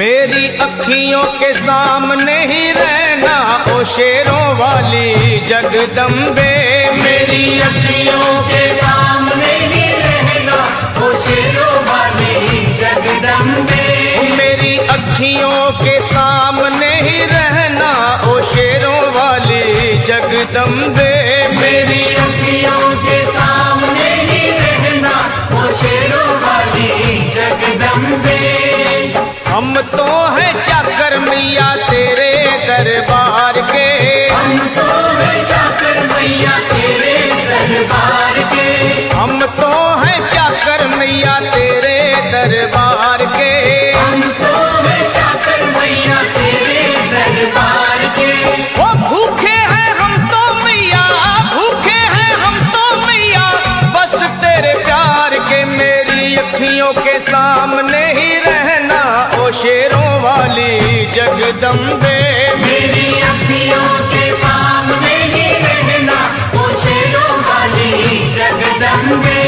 मेरी अखियों के सामने ही रहना ओ शेरों वाली जगदम्बे। मेरी अखियों के सामने ही रहना ओ शेरों वाली जगदम्बे। मेरी अखियों के सामने ही रहना ओ शेरों वाली जगदम्बे। मेरी अखियों के सामने ही रहना ओ शेरों वाली जगदम्बे। हम तो हैं चाकर मैया तेरे दरबार के। हम तो हैं चाकर मैया तेरे दरबार के। हम तो हैं चाकर मैया तेरे दरबार के। हम तो हैं चाकर मैया तेरे दरबार के। ओ भूखे हैं हम तो मैया, भूखे हैं हम तो मैया, बस तेरे प्यार के। मेरी अखियों के सामने ही रहना ओ शेरों वाली जगदम्बे। मेरी अखियों के सामने ही रहना ओ शेरों वाली जगदम्बे।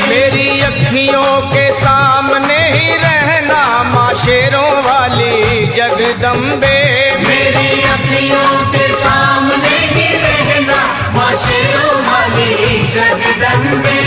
मेरी अखियों के सामने ही रहना माँ शेरों वाली जगदम्बे। मेरी अखियों के सामने ही रहना माँ शेरों वाली जगदम्बे।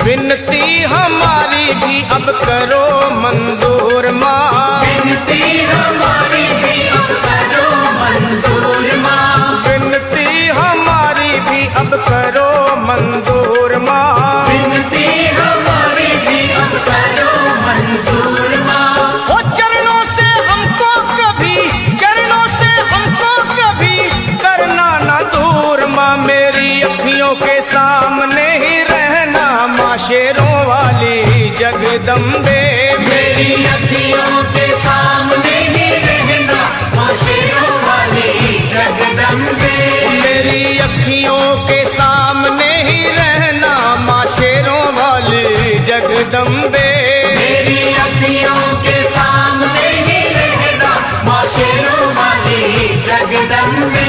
विनती हमारी भी अब करो मंजूर माँ। विनती हमारी भी अब करो मंजूर माँ। विनती हमारी भी अब करो मंजूर माँ। विनती हमारी भी अब करो मंजूर माँ। ओ चरणों से हमको कभी, चरणों से हमको कभी करना ना दूर माँ। मेरी अखियों के सामने ही रहना माँ शेरों वाली जगदम्बे। मेरी अखियों के सामने ही रहना माँ शेरों वाली जगदम्बे। मेरी अखियों के सामने ही रहना माँ शेरों वाली जगदम्बे। मेरी अखियों के सामने ही रहना माँ शेरों वाली जगदम्बे।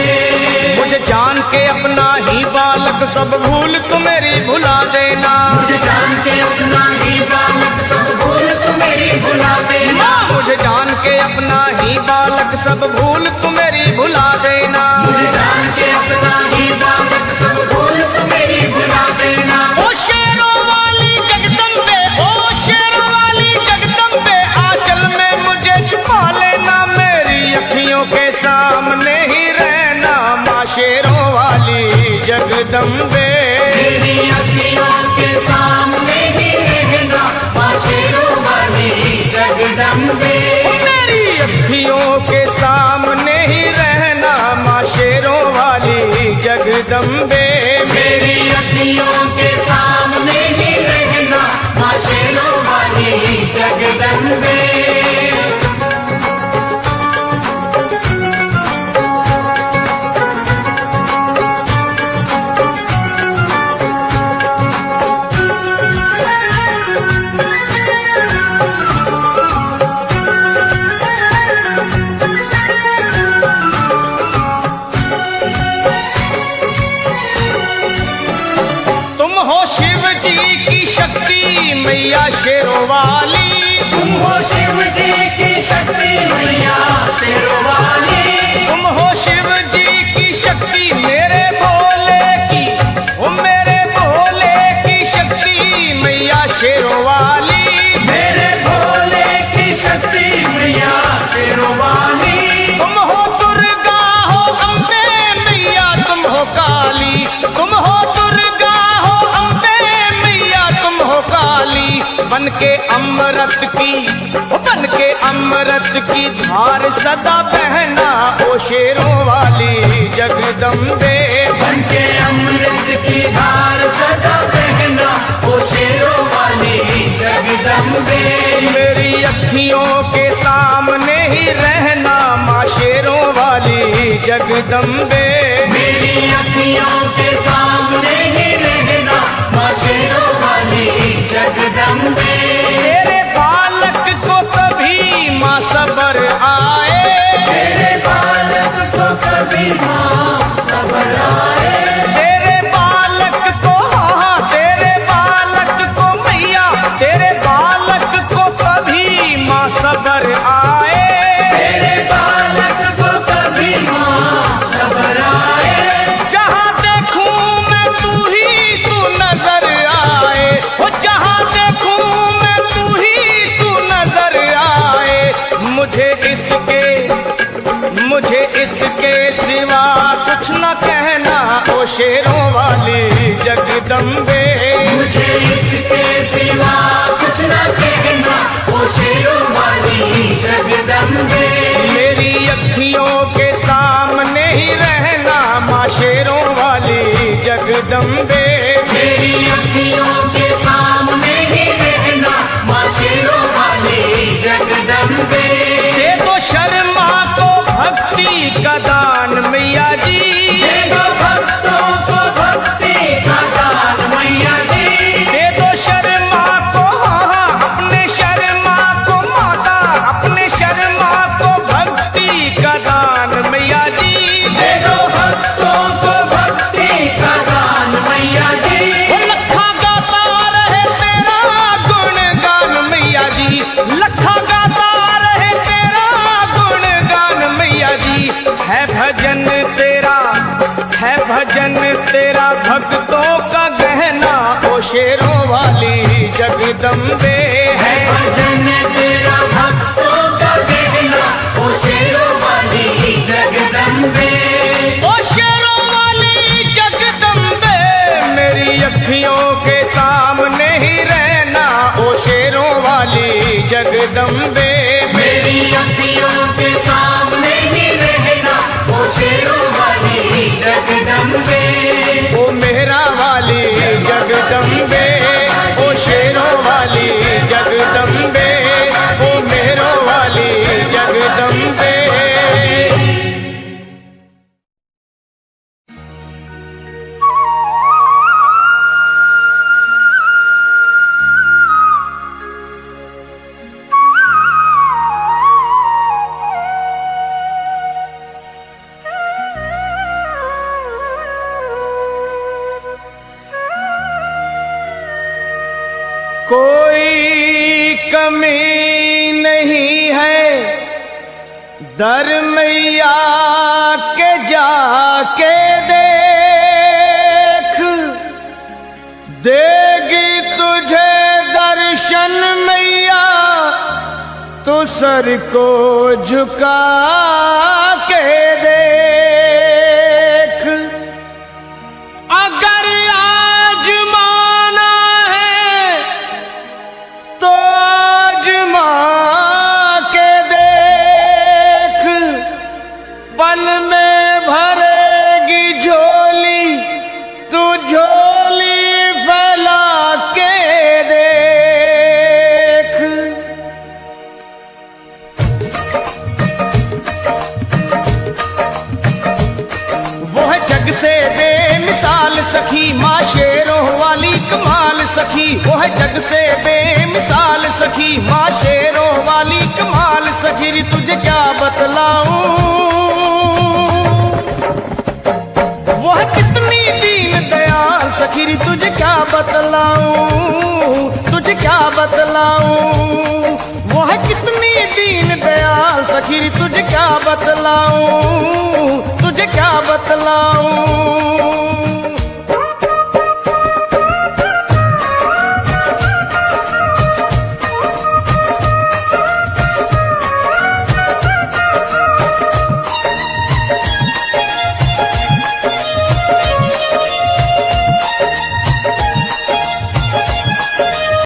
मुझे जान के अपना ही बालक सब भूल तू मेरी भुला देना। मुझे जान के अपना ही बालक सब भूल तू मेरी भुला देना। मुझे जान के अपना ही बालक सब भूल तू मेरी भुला देना। मुझे जान के अपना ही बालक सब भूल तू मेरी भुला देना। ओ शेरों वाली जगदम्बे, ओ शेरों वाली जगदम्बे, आंचल में मुझे छुपा लेना। मेरी अखियों के सामने ही रहना माँ शेरों वाली जगदम्बे। मेरी अखियों के सामने ही रहना माँ शेरों वाली जगदम्बे। मेरी अखियों के सामने ही रहना माँ शेरों वाली जगदम्बे। मेरी अखियों के सामने ही रहना माँ शेरों वाली जगदम्बे। तुम हो शिव जी की शक्ति मैया शेरों वाली। तुम हो शिव जी की शक्ति मैया शेरों वाली। तुम हो शिव जी की शक्ति मेरे भोले की, ओ मेरे भोले की शक्ति मैया शेरों वाली। मेरे भोले की शक्ति मैया शेरों वाली। तुम हो दुर्गा हो अम्बे मैया तुम हो काली। तुम हो दुर्गा हो अम्बे मैया तुम हो काली। बन के अमृत की, बन के अमृत की धार सदा बहना ओ शेरों वाली जगदम्बे। बन के अमृत की धार सदा बहना ओ शेरों वाली जगदम्बे। मेरी अखियों के सामने ही रहना माँ शेरों वाली जगदम्बे। मेरी अखियों के सामने ही रहना माँ शेरों वाली जगदम्बे। तेरे बालक को कभी माँ सबर आए। तेरे बालक को कभी माँ सबर आए। तेरे बालक को, हाँ तेरे बालक को मैया, तेरे बालक को कभी माँ सबर आए। शेरों वाली जगदम्बे। मुझे इसके सिवा कुछ न कहना, ओ शेरों वाली जगदम्बे। मेरी अखियों के सामने ही रहना माँ शेरों वाली जगदम्बे। मेरी अखियों के सामने ही रहना, माँ शेरों वाली जगदम्बे। दे दो शर्मा को भक्ति का दान मैया जी, दे दो भक्तों को भक्ति का दान मैया जी। दे दो शर्मा को, हाँ अपने शर्मा को माता, अपने शर्मा को भक्ति का दान मैया जी। दे दो भक्तों को भक्ति का दान मैया जी। वो लखा गाता रहे तेरा गुणगान मैया जी, लखा गाता रहे तेरा गुणगान मैया जी। है भजन तेरा, है भजन तेरा भक्तों का गहना ओ शेरों वाली जगदम्बे। है भजन तेरा भक्तों का कहना, ओ शेरों वाली जगदम्बे। ओ शेरों वाली जगदम्बे, मेरी अखियों के सामने ही रहना ओ शेरों वाली जगदम्बे। मेरी अखियों के सामने ही रहना, ओ शेरों वाली जगदम्बे। ओ मेरा वाली जगदम्बे, ओ शेरों वाली जगदम्बे, ओ मेरो वाली जगदम्बे। कोई कमी नहीं है दर मैया के जाके देख, देगी तुझे दर्शन मैया तो सर को झुका के देख। अगर आज माना है तो आजमा के देख, पल में भरेगी झोली तू झोली फैला के देख। वो है जग से बेमिसाल सखी माँ शेरों वाली कमाल सखी। वो है जग से बेमिसाल सखी माँ शेरों वाली कमाल सखी। री तुझे क्या बतलाऊं, वो है कितनी दीन दयाल सखी। री तुझे क्या बतलाऊं, तुझे क्या बतलाऊं। वो है कितनी दीन दयाल सखी। री तुझे क्या बतलाऊं, तुझे क्या बतलाऊं।